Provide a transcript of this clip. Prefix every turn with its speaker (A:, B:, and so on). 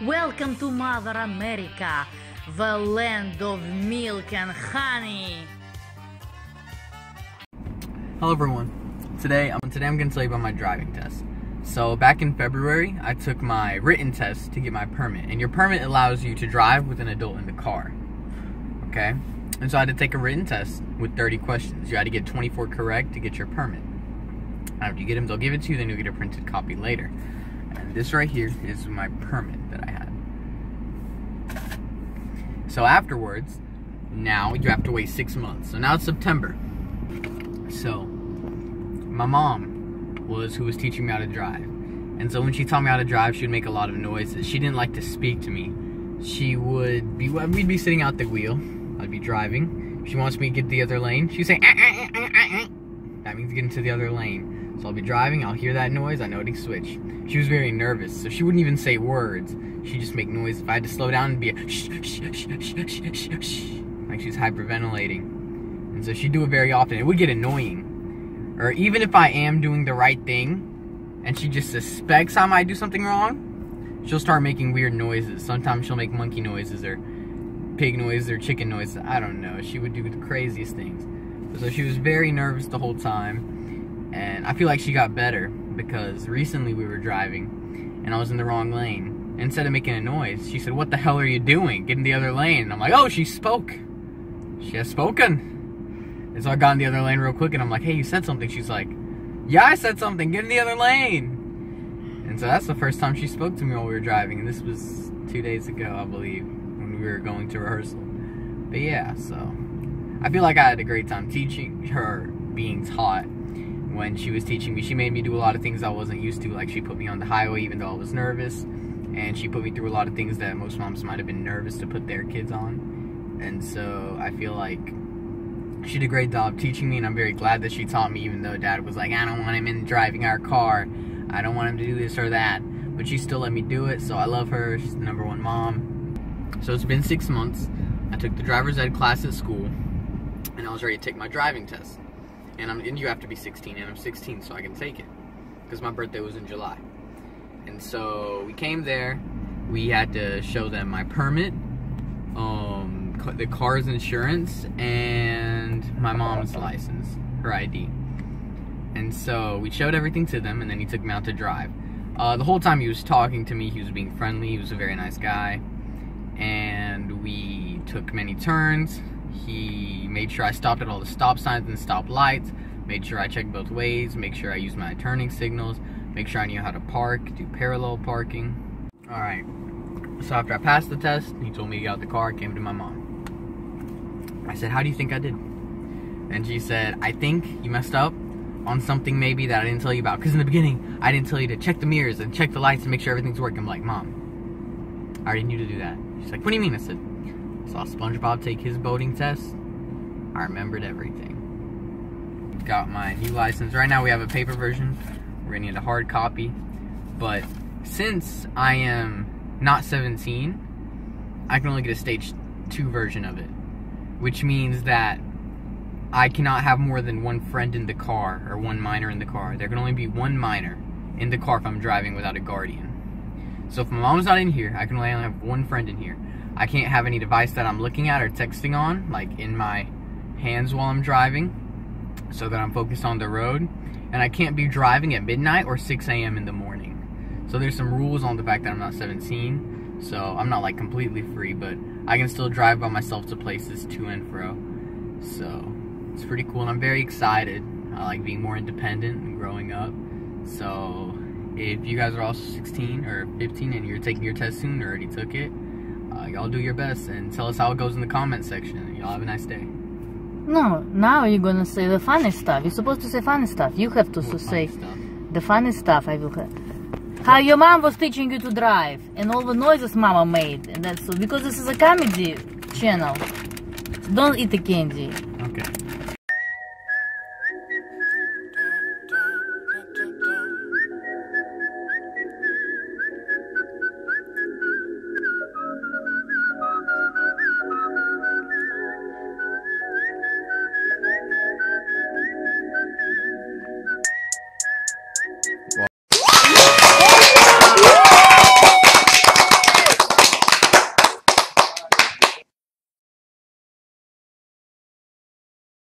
A: Welcome to Mother America, the land of milk and honey.
B: Hello everyone. Today I'm going to tell you about my driving test. So back in February, I took my written test to get my permit. And your permit allows you to drive with an adult in the car. Okay? And so I had to take a written test with 30 questions. You had to get 24 correct to get your permit. After you get them, they'll give it to you, then you'll get a printed copy later. And this right here is my permit that I had. So afterwards, now you have to wait 6 months. So now it's September. So my mom was who was teaching me how to drive. And so when she taught me how to drive, she would make a lot of noises. She didn't like to speak to me. We'd be sitting out the wheel. I'd be driving. She wants me to get the other lane. She'd say, that means get into the other lane. So I'll be driving, I'll hear that noise, I know to switch. She was very nervous, so she wouldn't even say words. She'd just make noise. If I had to slow down, it'd be a shh, shh, shh, shh, shh, shh, shh. Like she's hyperventilating. And so she'd do it very often. It would get annoying. Or even if I am doing the right thing, and she just suspects I might do something wrong, she'll start making weird noises. Sometimes she'll make monkey noises, or pig noises, or chicken noises. I don't know. She would do the craziest things. So she was very nervous the whole time. And I feel like she got better because recently we were driving and I was in the wrong lane. And instead of making a noise, she said, "What the hell are you doing? Get in the other lane." And I'm like, "Oh, she spoke. She has spoken." And so I got in the other lane real quick and I'm like, "Hey, you said something." She's like, "Yeah, I said something. Get in the other lane." And so that's the first time she spoke to me while we were driving. And this was 2 days ago, I believe, when we were going to rehearsal. But yeah, so I feel like I had a great time teaching her, being taught. When she was teaching me, she made me do a lot of things I wasn't used to. Like she put me on the highway even though I was nervous, and she put me through a lot of things that most moms might have been nervous to put their kids on. And so I feel like she did a great job teaching me, and I'm very glad that she taught me, even though Dad was like, "I don't want him in driving our car, I don't want him to do this or that," but she still let me do it. So I love her. She's the #1 mom. So it's been 6 months. I took the driver's ed class at school, and I was ready to take my driving test. And you have to be 16, and I'm 16, so I can take it, because my birthday was in July. And so we came there, we had to show them my permit, the car's insurance, and my mom's license, her ID. And so we showed everything to them, and then he took me out to drive. The whole time he was talking to me, he was being friendly, he was a very nice guy, and we took many turns. He made sure I stopped at all the stop signs and stop lights, made sure I checked both ways, make sure I used my turning signals, make sure I knew how to park, do parallel parking. Alright, so after I passed the test, he told me to get out the car, came to my mom. I said, "How do you think I did?" And she said, "I think you messed up on something maybe that I didn't tell you about. Because in the beginning, I didn't tell you to check the mirrors and check the lights and make sure everything's working." I'm like, "Mom, I already knew to do that." She's like, "What do you mean?" I said, "Saw SpongeBob take his boating test. I remembered everything." Got my new license. Right now we have a paper version. We're gonna need a hard copy. But since I am not 17, I can only get a stage 2 version of it. Which means that I cannot have more than one friend in the car, or one minor in the car. There can only be one minor in the car if I'm driving without a guardian. So if my mom's not in here, I can only have one friend in here. I can't have any device that I'm looking at or texting on, like in my hands while I'm driving, so that I'm focused on the road. And I can't be driving at midnight or 6 a.m. in the morning. So there's some rules on the fact that I'm not 17, so I'm not like completely free, but I can still drive by myself to places to and fro. So it's pretty cool, and I'm very excited. I like being more independent and growing up. So if you guys are also 16 or 15 and you're taking your test soon, or already took it, y'all do your best and tell us how it goes in the comment section. Y'all have a nice day.
A: No, now you're gonna say the funny stuff. You're supposed to say funny stuff. You have to say the funny stuff. I will have. How your mom was teaching you to drive and all the noises mama made, and that's because this is a comedy channel. Don't eat the candy.